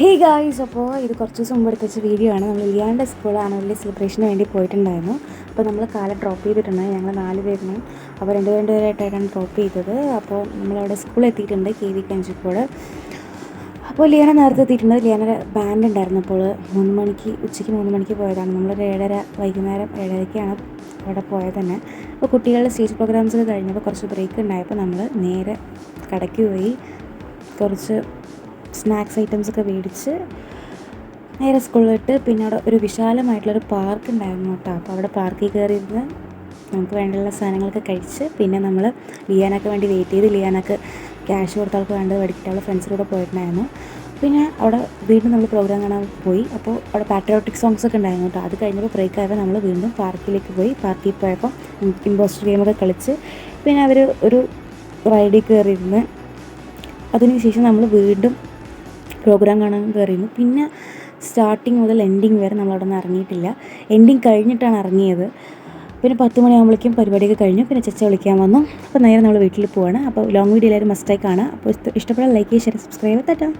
Hey guys, അപ്പോൾ ഇത് കുറച്ച് ദിവസം മുമ്പ് എടുത്ത വീഡിയോ ആണ്. നമ്മൾ ലിയാൻ്റെ സ്കൂൾ ആനുവൽ സെലിബ്രേഷന് വേണ്ടി പോയിട്ടുണ്ടായിരുന്നു. അപ്പോൾ നമ്മൾ കാലം ഡ്രോപ്പ് ചെയ്തിട്ടുണ്ട്. ഞങ്ങൾ 4 പേരിനും അപ്പോൾ രണ്ടുപേരായിട്ടാണ് ഡ്രോപ്പ് ചെയ്തത്. അപ്പോൾ നമ്മളവിടെ സ്കൂളിൽ എത്തിയിട്ടുണ്ട്, KV കഞ്ചിക്കോട്. അപ്പോൾ ലിയാന നേരത്തെ എത്തിയിട്ടുണ്ട്. ലിയാനയുടെ ബാൻഡ് ഉണ്ടായിരുന്നു. അപ്പോൾ 3 മണിക്ക് ഉച്ചയ്ക്ക് 3 മണിക്ക് പോയതാണ്. നമ്മളൊരു 7:30 വൈകുന്നേരം 7:30ക്കാണ് അവിടെ പോയത് തന്നെ. അപ്പോൾ കുട്ടികളുടെ സ്റ്റേജ് പ്രോഗ്രാംസ് കഴിഞ്ഞപ്പോൾ കുറച്ച് ബ്രേക്ക് ഉണ്ടായപ്പോൾ നമ്മൾ നേരെ കടയ്ക്ക് പോയി കുറച്ച് സ്നാക്സ് ഐറ്റംസൊക്കെ മേടിച്ച് നേരെ സ്കൂളിലിട്ട് പിന്നെ അവിടെ ഒരു വിശാലമായിട്ടുള്ളൊരു പാർക്ക് ഉണ്ടായിരുന്നു കേട്ടോ. അപ്പോൾ അവിടെ പാർക്കിൽ കയറിയിരുന്ന് നമുക്ക് വേണ്ടിയുള്ള സാധനങ്ങളൊക്കെ കഴിച്ച് പിന്നെ നമ്മൾ ലിയാനൊക്കെ വേണ്ടി വെയിറ്റ് ചെയ്ത് ലിയാനൊക്കെ ക്യാഷ് കൊടുത്ത ആൾക്ക് വേണ്ടത് മേടിച്ചിട്ട് അവളുടെ ഫ്രണ്ട്സിലൂടെ പോയിട്ടുണ്ടായിരുന്നു. പിന്നെ അവിടെ വീണ്ടും നമ്മൾ പ്രോഗ്രാം കാണാൻ പോയി. അപ്പോൾ അവിടെ പാട്രിയോട്ടിക് സോങ്സ് ഒക്കെ ഉണ്ടായിരുന്നു കേട്ടോ. അത് കഴിഞ്ഞപ്പോൾ ബ്രേക്ക് ആയപ്പോൾ നമ്മൾ വീണ്ടും പാർക്കിലേക്ക് പോയി. പാർക്കിൽ പോയപ്പോൾ ഇമ്പോസ്റ്റർ ഗെയിമൊക്കെ കളിച്ച് പിന്നെ അവർ ഒരു റൈഡിൽ കയറിയിരുന്ന് അതിനുശേഷം നമ്മൾ വീണ്ടും പ്രോഗ്രാം കാണാൻ കയറിയിരുന്നു. പിന്നെ സ്റ്റാർട്ടിങ് മുതൽ എൻഡിങ് വരെ നമ്മളവിടെ നിന്ന് ഇറങ്ങിയിട്ടില്ല. എൻഡിങ് കഴിഞ്ഞിട്ടാണ് ഇറങ്ങിയത്. പിന്നെ 10 മണിയാകുമ്പോഴേക്കും പരിപാടിയൊക്കെ കഴിഞ്ഞു. പിന്നെ ചെച്ച വിളിക്കാൻ വന്നു. അപ്പോൾ നേരെ നമ്മൾ വീട്ടിൽ പോവാണ്. അപ്പോൾ ലോങ് വീഡിയോ എല്ലാവരും മസ്റ്റായി കാണുക. അപ്പോൾ ഇഷ്ടപ്പെടാൻ ലൈക്ക് ചെയ്യുക, ഷെയർ, സബ്സ്ക്രൈബ് തട്ടാം.